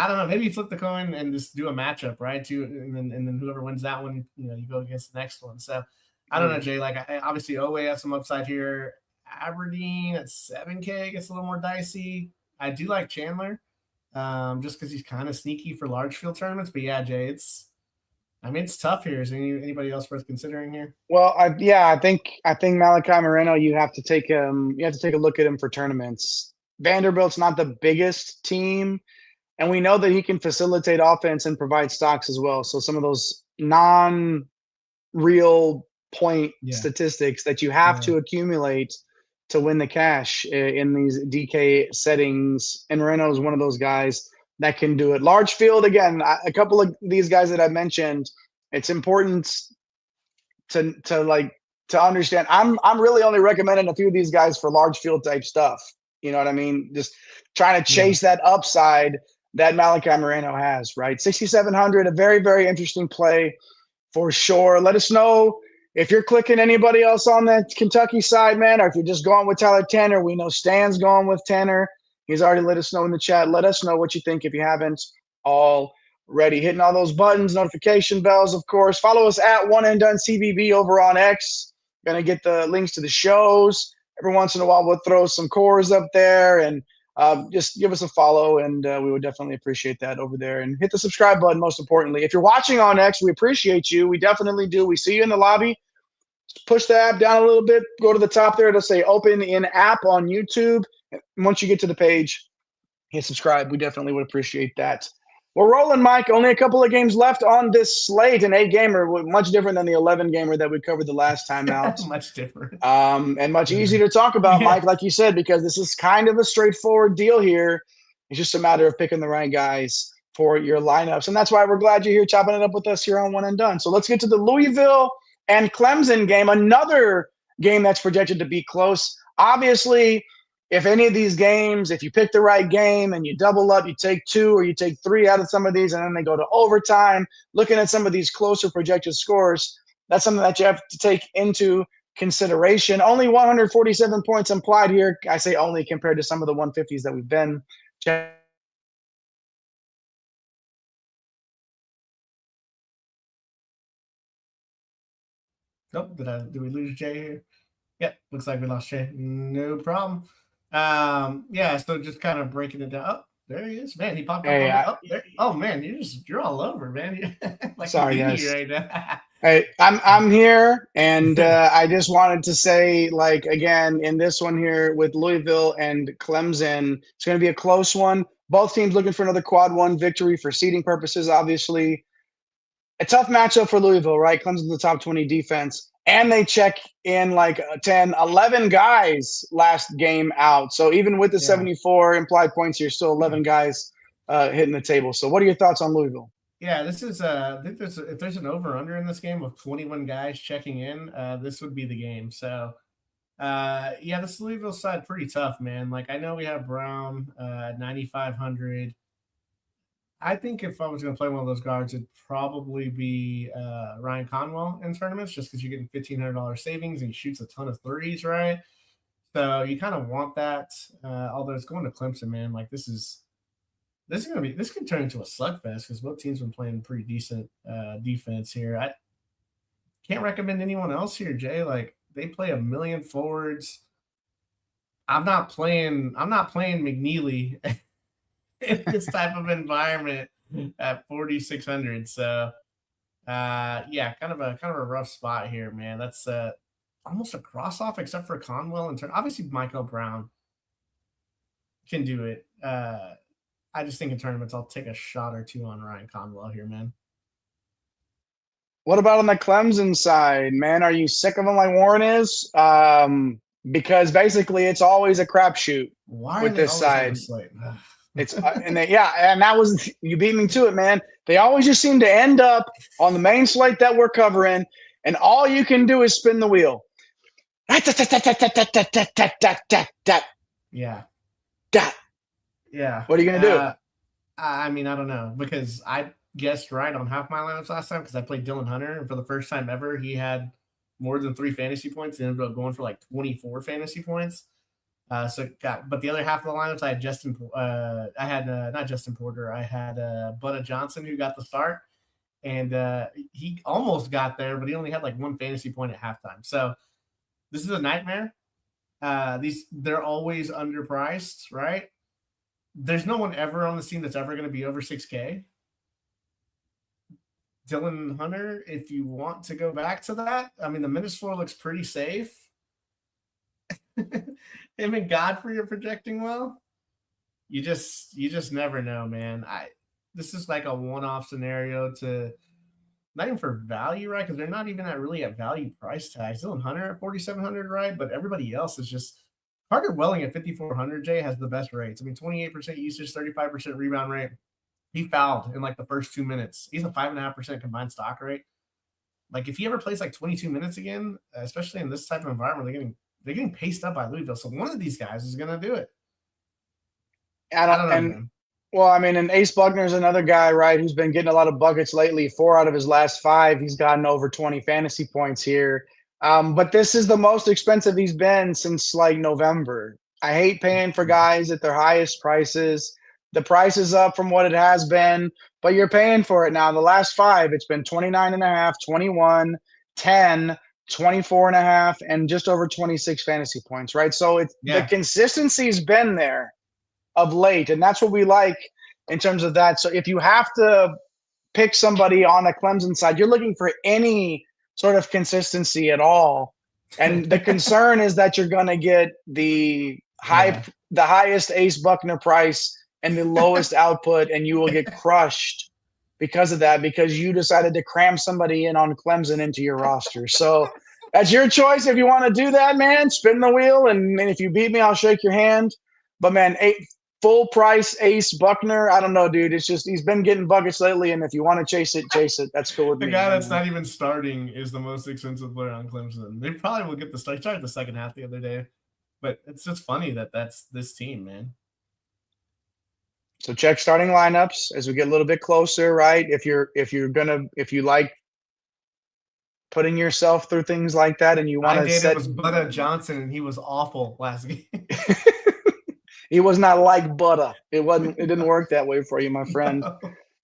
don't know. Maybe you flip the coin and just do a matchup, right? And then whoever wins that one, you go against the next one. So I don't know, Jay. Like, obviously, Oweh has some upside here. Aberdeen at 7K gets a little more dicey. I do like Chandler, just because he's kind of sneaky for large field tournaments. But yeah, Jay, it's tough here. Is anybody else worth considering here? Well, I think Malachi Moreno, you have to take a look at him for tournaments. Vanderbilt's not the biggest team, and we know that he can facilitate offense and provide stocks as well. So some of those non-real point statistics that you have to accumulate to win the cash in these DK settings, and Moreno is one of those guys that can do it. Large field, again, a couple of these guys that I mentioned, it's important to understand. I'm really only recommending a few of these guys for large field type stuff. You know what I mean? Just trying to chase that upside that Malachi Moreno has, right? 6,700, a very, very interesting play for sure. Let us know if you're clicking anybody else on that Kentucky side, man, or if you're just going with Tyler Tanner. We know Stan's going with Tanner. He's already let us know in the chat. Let us know what you think if you haven't already. Hitting all those buttons, notification bells, of course. Follow us at One and Done CBB over on X. Going to get the links to the shows. Every once in a while, we'll throw some cores up there, and just give us a follow, and we would definitely appreciate that over there. And hit the subscribe button, most importantly. If you're watching on X, we appreciate you. We definitely do. We see you in the lobby. Push the app down a little bit. Go to the top there. It'll say open in app on YouTube. Once you get to the page, hit subscribe. We definitely would appreciate that. We're rolling, Mike. Only a couple of games left on this slate. An 8-gamer, much different than the 11-gamer that we covered the last time out. Much different. And much easier to talk about, Mike, like you said, because this is kind of a straightforward deal here. It's just a matter of picking the right guys for your lineups. And that's why we're glad you're here chopping it up with us here on One and Done. So let's get to the Louisville and Clemson game, another game that's projected to be close. Obviously, if any of these games, if you pick the right game and you double up, you take 2 or you take 3 out of some of these, and then they go to overtime, looking at some of these closer projected scores, that's something that you have to take into consideration. Only 147 points implied here. I say only compared to some of the 150s that we've been checking. Nope. Did we lose Jay here? Yep. Looks like we lost Jay. No problem. So just kind of breaking it down. Oh, there he is. Man, he popped up. Man, you're all over, man. Like, sorry, guys. Right now. Hey, I'm here, and I just wanted to say, like, again, in this one here with Louisville and Clemson, it's going to be a close one. Both teams looking for another quad 1 victory for seeding purposes, obviously. A tough matchup for Louisville, right? Clemson's the top 20 defense. And they check in like 10, 11 guys last game out. So even with the 74 implied points, you're still 11 guys hitting the table. So what are your thoughts on Louisville? Yeah, this is I think if there's an over-under in this game of 21 guys checking in, this would be the game. So, this Louisville side pretty tough, man. Like, I know we have Brown at 9,500. I think if I was going to play one of those guards, it'd probably be Ryan Conwell in tournaments, just because you're getting $1,500 savings and he shoots a ton of threes, right? So you kind of want that. Although it's going to Clemson, man. Like, this could turn into a slugfest because both teams been playing pretty decent defense here. I can't recommend anyone else here, Jay. Like, they play a million forwards. I'm not playing McNeely in this type of environment at 4,600. So, kind of a rough spot here, man. That's almost a cross off, except for Conwell and obviously Michael Brown can do it. I just think in tournaments I'll take a shot or 2 on Ryan Conwell here, man. What about on the Clemson side, man? Are you sick of him like Warren is? Because basically it's always a crapshoot with this side. It's and that was, you beat me to it, man. They always just seem to end up on the main slate that we're covering, and all you can do is spin the wheel. Yeah. What are you gonna do? I don't know, because I guessed right on half my lineups last time because I played Dylan Hunter, and for the first time ever, he had more than 3 fantasy points. He ended up going for like 24 fantasy points. But the other half of the lineups, I had not Justin Porter. I had Butta Johnson, who got the start, And he almost got there, but he only had like one fantasy point at halftime. So this is a nightmare. They're always underpriced, right? There's no one ever on the scene that's ever going to be over 6K. Dylan Hunter, if you want to go back to that, I mean, the minutes floor looks pretty safe. Him and Godfrey are projecting well. You just never know, man. This is like a one-off scenario to not even for value, right? Because they're not even at value price tags. Dylan Hunter at 4,700, right? But everybody else is just Carter Welling at 5,400. Jay has the best rates. I mean, 28% usage, 35% rebound rate. He fouled in like the first 2 minutes. He's a 5.5% combined stock rate. Like if he ever plays like 22 minutes again, especially in this type of environment, they're getting paced up by Louisville. So one of these guys is going to do it. I don't know. Well, I mean, and Ace Buckner is another guy, right, who's been getting a lot of buckets lately. 4 out of his last 5, he's gotten over 20 fantasy points here. But this is the most expensive he's been since like November. I hate paying for guys at their highest prices. The price is up from what it has been, but you're paying for it now. The last 5, it's been 29.5, 21, 10, 24.5, and just over 26 fantasy points, right? So the consistency's been there of late, and that's what we like in terms of that. So if you have to pick somebody on a Clemson side, you're looking for any sort of consistency at all. And the concern is that you're going to get the highest Ace Buckner price and the lowest output, and you will get crushed because of that, because you decided to cram somebody in on Clemson into your roster. So that's your choice. If you want to do that, man, spin the wheel. And if you beat me, I'll shake your hand. But man, full price Ace Buckner, I don't know, dude. It's just he's been getting buckets lately, and if you want to chase it, chase it. That's cool with me. The guy that's not even starting is the most expensive player on Clemson. They probably will get the start. He started the second half the other day, but it's just funny that that's this team, man. So check starting lineups as we get a little bit closer, right? If you like putting yourself through things like that, and you want to set. It was Butter Johnson, and he was awful last game. He was not like butter. It didn't work that way for you, my friend. No.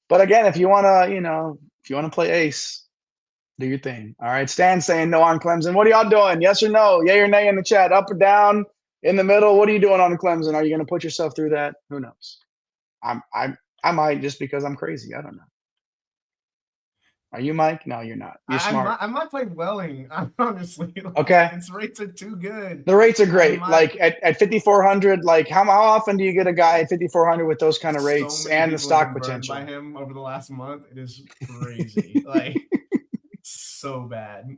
But again, if you want to play ace, do your thing. All right. Stan's saying no on Clemson. What are y'all doing? Yes or no? Yay or nay in the chat. Up or down? In the middle? What are you doing on Clemson? Are you going to put yourself through that? Who knows? I might, just because I'm crazy. I don't know. Are you, Mike? No, you're not. You're smart. I might play Welling, honestly. Okay. His rates are too good. The rates are great. Like at 5,400, like how often do you get a guy at 5,400 with those kind of rates and the stock potential? By him over the last month, it is crazy. Like so bad.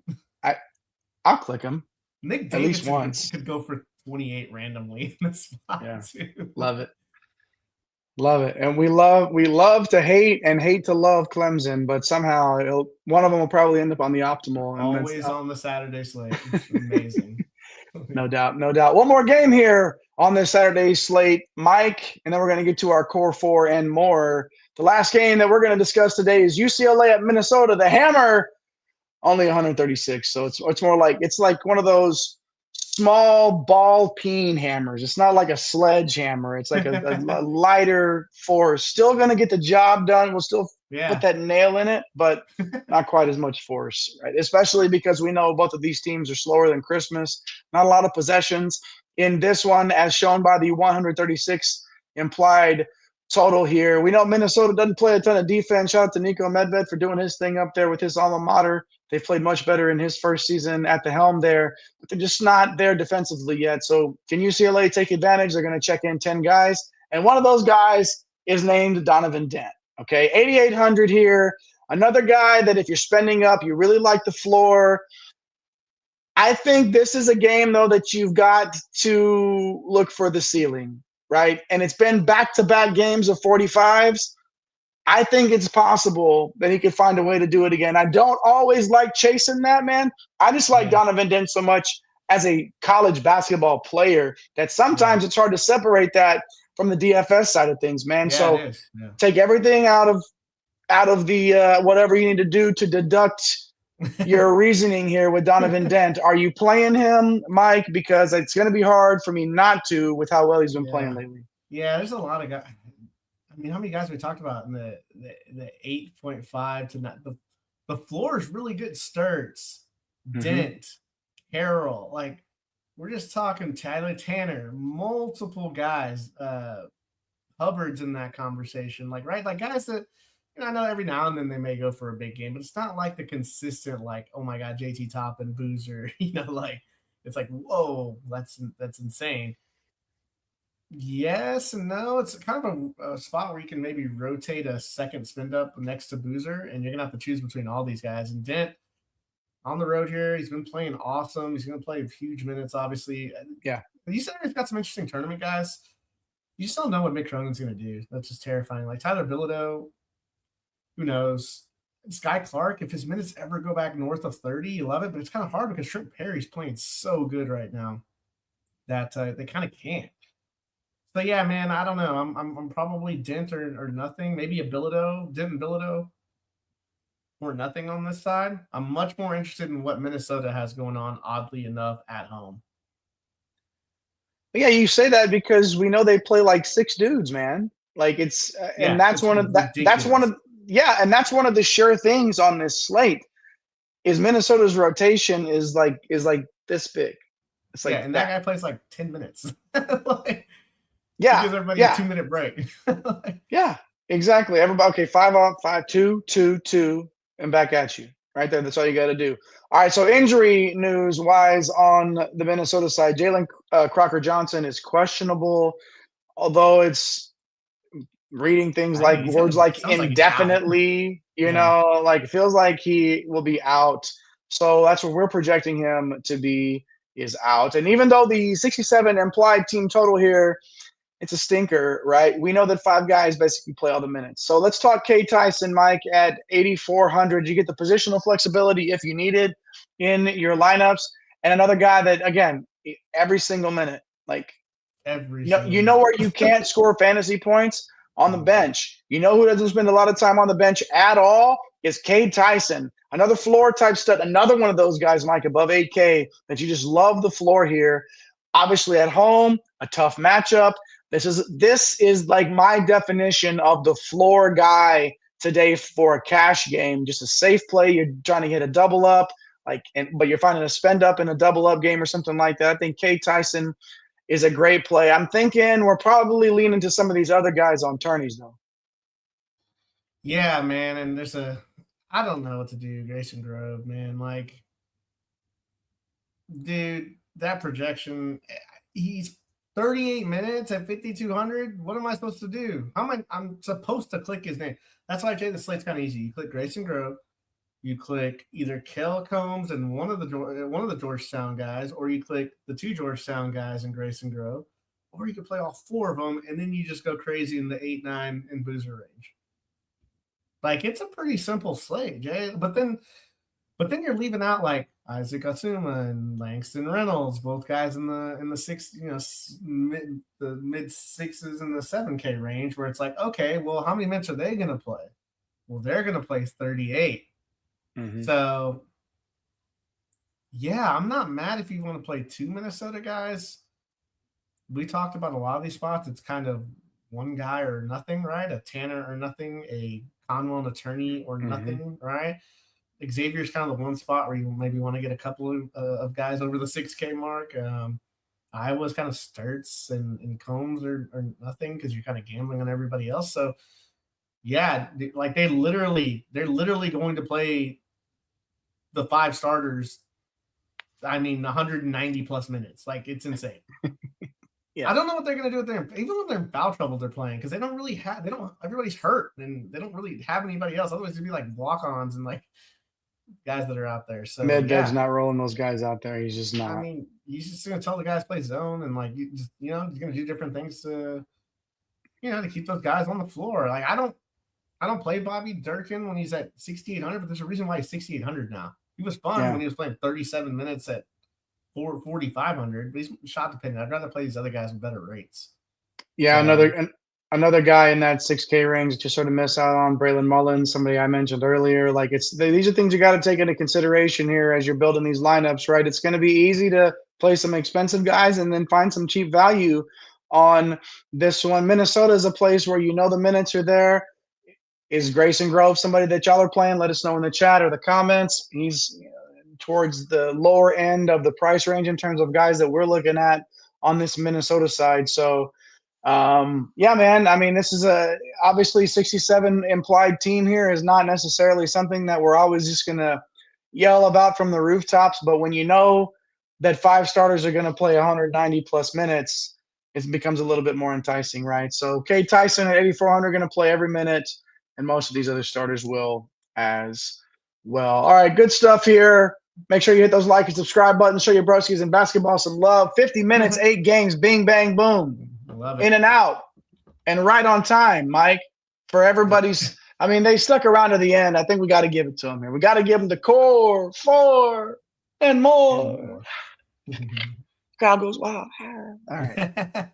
I'll click him. Nick Davidson at least once could go for 28 randomly in this spot too. Love it. Love it. And we love to hate and hate to love Clemson, but somehow one of them will probably end up on the optimal. And always on the Saturday slate. It's amazing. No doubt. One more game here on this Saturday slate, Mike, and then we're going to get to our core 4 and more. The last game that we're going to discuss today is UCLA at Minnesota. The Hammer, only 136. So it's more like, it's like one of those small ball peen hammers. It's not like a sledgehammer. It's like a lighter force. Still going to get the job done. We'll still put that nail in it, but not quite as much force, right? Especially because we know both of these teams are slower than Christmas. Not a lot of possessions in this one, as shown by the 136 implied total here. We know Minnesota doesn't play a ton of defense. Shout out to Nico Medved for doing his thing up there with his alma mater. They played much better in his first season at the helm there, but they're just not there defensively yet. So can UCLA take advantage? They're going to check in 10 guys, and one of those guys is named Donovan Dent. Okay, 8,800 here. Another guy that if you're spending up, you really like the floor. I think this is a game, though, that you've got to look for the ceiling, right? And it's been back-to-back games of 45s. I think it's possible that he could find a way to do it again. I don't always like chasing that, man. I just like Donovan Dent so much as a college basketball player that sometimes it's hard to separate that from the DFS side of things, man. So take everything out of the whatever you need to do to deduct your reasoning here with Donovan Dent. Are you playing him, Mike? Because it's going to be hard for me not to with how well he's been playing lately. Yeah, there's a lot of guys. I mean, how many guys we talked about in the 8.5 to not the floor is really good. Sturts, Dent, Carroll, like we're just talking Tyler Tanner, multiple guys, Hubbard's in that conversation, like right, like guys that I know every now and then they may go for a big game, but it's not like the consistent, like, oh my God, JT Toppin, Boozer, like it's like, whoa, that's insane. Yes and no. It's kind of a spot where you can maybe rotate a second spin up next to Boozer, and you're gonna have to choose between all these guys. And Dent on the road here, he's been playing awesome. He's gonna play huge minutes, obviously. Yeah. You said he's got some interesting tournament guys. You still don't know what Mick Cronin's gonna do. That's just terrifying. Like Tyler Bilodeau, who knows? Sky Clark, if his minutes ever go back north of 30, you love it, but it's kind of hard because Trent Perry's playing so good right now that they kind of can't. So yeah, man, I don't know. I'm probably Dent or nothing. Maybe a Bilodeau, Dent and Bilodeau, or nothing on this side. I'm much more interested in what Minnesota has going on, oddly enough, at home. Yeah, you say that because we know they play like 6 dudes, man. Like it's and that's one of that. That's one of and that's one of the sure things on this slate is Minnesota's rotation is like this big. It's like and that guy plays like 10 minutes. Yeah. Gives everybody a 2-minute break. Yeah, exactly. Everybody, okay, 5 off, 5, 2, 2, 2, and back at you. Right there. That's all you got to do. All right. So injury news wise on the Minnesota side, Jalen Crocker Johnson is questionable, although it's reading things like words like indefinitely, like it feels like he will be out. So that's what we're projecting him to be, is out. And even though the 67 implied team total here, it's a stinker, right? We know that 5 guys basically play all the minutes. So let's talk K. Tyson, Mike, at 8,400. You get the positional flexibility if you need it in your lineups. And another guy that, again, every single minute, like you know where you can't score fantasy points? On the bench. You know who doesn't spend a lot of time on the bench at all? Is K. Tyson. Another floor type stud, another one of those guys, Mike, above 8K that you just love the floor here. Obviously at home, a tough matchup. This is like my definition of the floor guy today for a cash game. Just a safe play. You're trying to hit a double up, but you're finding a spend up in a double up game or something like that. I think K. Tyson is a great play. I'm thinking we're probably leaning to some of these other guys on tourneys though. Yeah, man. And I don't know what to do. Grayson Grove, man. Like, dude, that projection, he's 38 minutes at 5,200. What am I supposed to do? I'm supposed to click his name. That's why I say the slate's kind of easy. You click Grayson Grove, you click either Kel Combs and one of the Georgetown guys, or you click the 2 Georgetown guys in Grayson Grove, or you could play all 4 of them, and then you just go crazy in the 8-9 and Boozer range. Like, it's a pretty simple slate, Jay. But then you're leaving out like Isaac Asuma and Langston Reynolds, both guys in the 6, mid 6s and the 7K range, where it's like, okay, well, how many minutes are they going to play? Well, they're going to play 38. Mm-hmm. So, yeah, I'm not mad if you want to play 2 Minnesota guys. We talked about a lot of these spots. It's kind of one guy or nothing, right? A Tanner or nothing, a Conwell and Attorney or nothing, right? Xavier's kind of the one spot where you maybe want to get a couple of guys over the 6K mark. Iowa's kind of Sturts and Combs or nothing because you're kind of gambling on everybody else. So, yeah, like they're literally going to play the 5 starters. I mean, 190 plus minutes. Like, it's insane. Yeah. I don't know what they're going to do with them. Even when they're in foul trouble, they're playing because everybody's hurt and they don't really have anybody else. Otherwise, it'd be like walk-ons and like guys that are out there. So Medved's not rolling those guys out there. He's just not. I mean, he's just going to tell the guys play zone and like he's going to do different things to keep those guys on the floor. Like I don't play Bobby Durkin when he's at 6,800, but there's a reason why he's 6,800 now. He was fun when he was playing 37 minutes at 4,500, but he's shot dependent. I'd rather play these other guys with better rates. Yeah, so, another guy in that 6K range that you sort of miss out on, Braylon Mullins, somebody I mentioned earlier. Like these are things you got to take into consideration here as you're building these lineups, right? It's going to be easy to play some expensive guys and then find some cheap value on this one. Minnesota is a place where the minutes are there. Is Grayson Grove somebody that y'all are playing? Let us know in the chat or the comments. He's towards the lower end of the price range in terms of guys that we're looking at on this Minnesota side. So, yeah, man, I mean, this is obviously 67 implied team here is not necessarily something that we're always just going to yell about from the rooftops. But when you know that 5 starters are going to play 190 plus minutes, it becomes a little bit more enticing, right? So Cade Tyson at 8,400 going to play every minute, and most of these other starters will as well. All right, good stuff here. Make sure you hit those like and subscribe buttons. Show your broskies in basketball some love. 50 minutes, 8 games, bing, bang, boom. Love it. In and out. And right on time, Mike, for everybody's – I mean, they stuck around to the end. I think we got to give it to them here. We got to give them the core 4 and more. Crowd goes, wow. All right.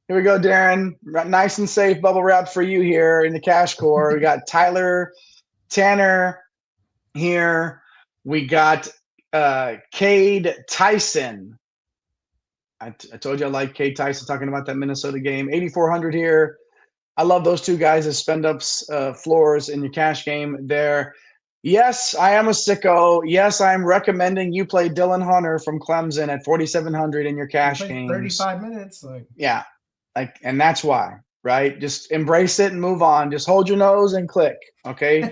Here we go, Darren. Nice and safe bubble wrap for you here in the cash core. We got Tyler Tanner here. We got Cade Tyson. I told you I like Cade Tyson talking about that Minnesota game. 8,400 here. I love those two guys as spend-ups floors in your cash game there. Yes, I am a sicko. Yes, I am recommending you play Dylan Hunter from Clemson at 4,700 in your cash games. 35 minutes. Yeah. And that's why, right? Just embrace it and move on. Just hold your nose and click, okay?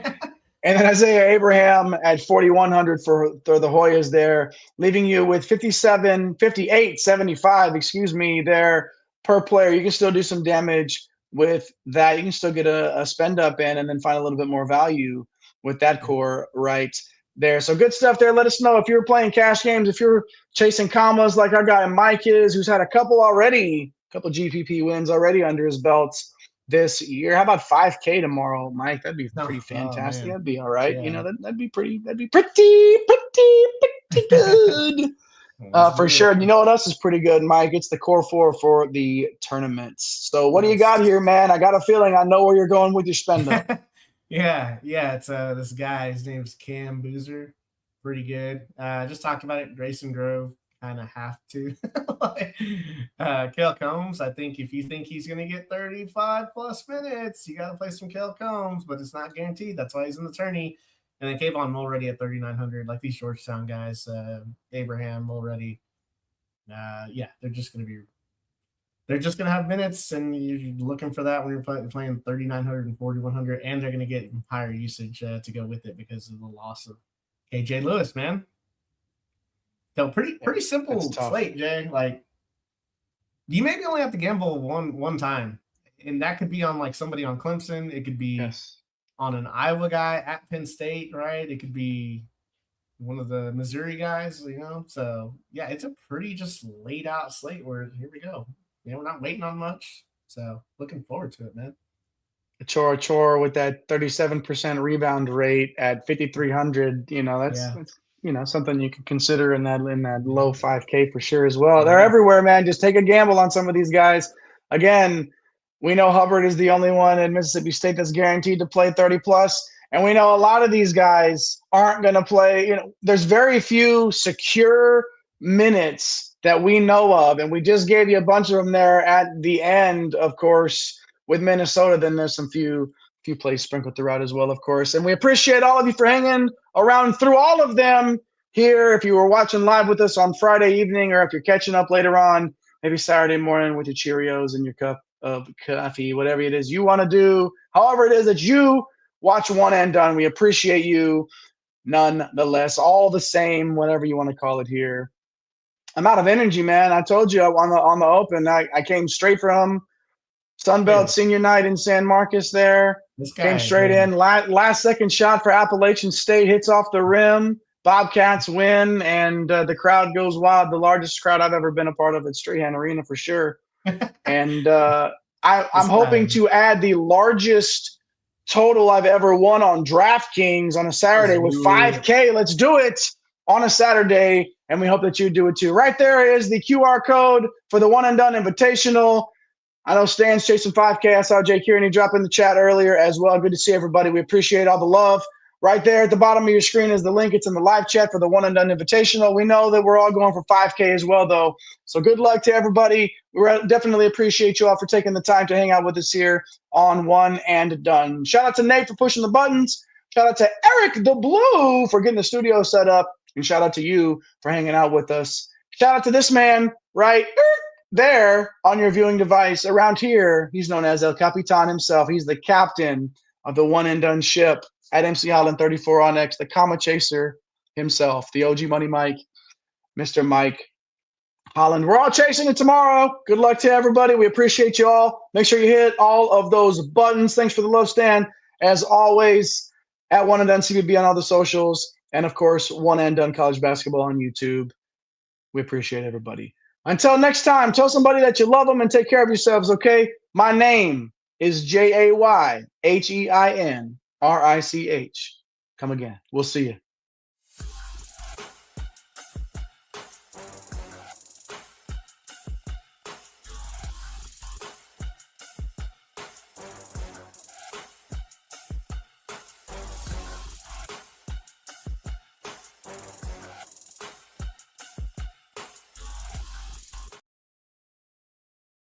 And then Isaiah Abraham at 4,100 for the Hoyas there, leaving you with 58.75, excuse me, there per player. You can still do some damage with that. You can still get a spend up in and then find a little bit more value with that core right there. So good stuff there. Let us know if you're playing cash games, if you're chasing commas like our guy Mike is, who's had a couple GPP wins already under his belt this year. How about 5K tomorrow, Mike? That'd be pretty fantastic. That'd be all right. Yeah. That'd be pretty good. For sure. And you know what else is pretty good, Mike? It's the core 4 for the tournaments. So what do you got here, man? I got a feeling I know where you're going with your spend up. Yeah. It's this guy. His name's Cam Boozer. Pretty good. Just talked about it. Grayson Grove. Kind of have to. Kel Combs, I think if you think he's going to get 35 plus minutes, you got to play some Kel Combs, but it's not guaranteed. That's why he's in the tourney. And then Kayvon Mulready at 3,900, like these Georgetown guys, Abraham Mulready. Yeah, they're just going to have minutes, and you're looking for that when you're playing 3,900 and 4,100, and they're going to get higher usage to go with it because of the loss of KJ Lewis, man. So pretty simple slate, Jay. Like, you maybe only have to gamble one time, and that could be on like somebody on Clemson. It could be on an Iowa guy at Penn State, right? It could be one of the Missouri guys, So yeah, it's a pretty just laid out slate where here we go. We're not waiting on much, so looking forward to it, man. Chore with that 37% rebound rate at 5,300. That's something you can consider in that low 5K for sure as well. They're everywhere, man. Just take a gamble on some of these guys. Again, we know Hubbard is the only one in Mississippi State that's guaranteed to play 30 plus. And we know a lot of these guys aren't going to play. There's very few secure minutes that we know of. And we just gave you a bunch of them there at the end, of course, with Minnesota. Then there's some few plays sprinkled throughout as well, of course. And we appreciate all of you for hanging around through all of them here. If you were watching live with us on Friday evening, or if you're catching up later on, maybe Saturday morning with your Cheerios and your cup of coffee, whatever it is you want to do, however it is that you watch one and done, we appreciate you nonetheless, all the same, whatever you want to call it here. I'm out of energy, man. I told you on the open, I came straight from Sunbelt Senior Night in San Marcos there. Came straight in. Last second shot for Appalachian State, hits off the rim. Bobcats win, and the crowd goes wild. The largest crowd I've ever been a part of at Strahan Arena for sure. And I'm hoping to add the largest total I've ever won on DraftKings on a Saturday with 5K. Let's do it on a Saturday, and we hope that you do it too. Right there is the QR code for the One and Done Invitational. I know Stan's chasing 5K. I saw Jay Kearney drop in the chat earlier as well. Good to see everybody. We appreciate all the love, Right there at the bottom of your screen is the link. It's in the live chat for the One and Done Invitational. We know that we're all going for 5K as well, though. So good luck to everybody. We definitely appreciate you all for taking the time to hang out with us here on One and Done. Shout out to Nate for pushing the buttons. Shout out to Eric the Blue for getting the studio set up. And shout out to you for hanging out with us. Shout out to this man right there on your viewing device. Around here, he's known as El Capitan himself. He's the captain of the One and Done ship at MC Holland 34 on X, the comma chaser himself, the OG Money Mike, Mr. Mike Holland. We're all chasing it tomorrow. Good luck to everybody. We appreciate you all. Make sure you hit all of those buttons. Thanks for the love, Stan. As always, at One and Done CBB on all the socials. And, of course, One and Done College Basketball on YouTube. We appreciate everybody. Until next time, tell somebody that you love them and take care of yourselves, okay? My name is Jayheinrich. Come again. We'll see you.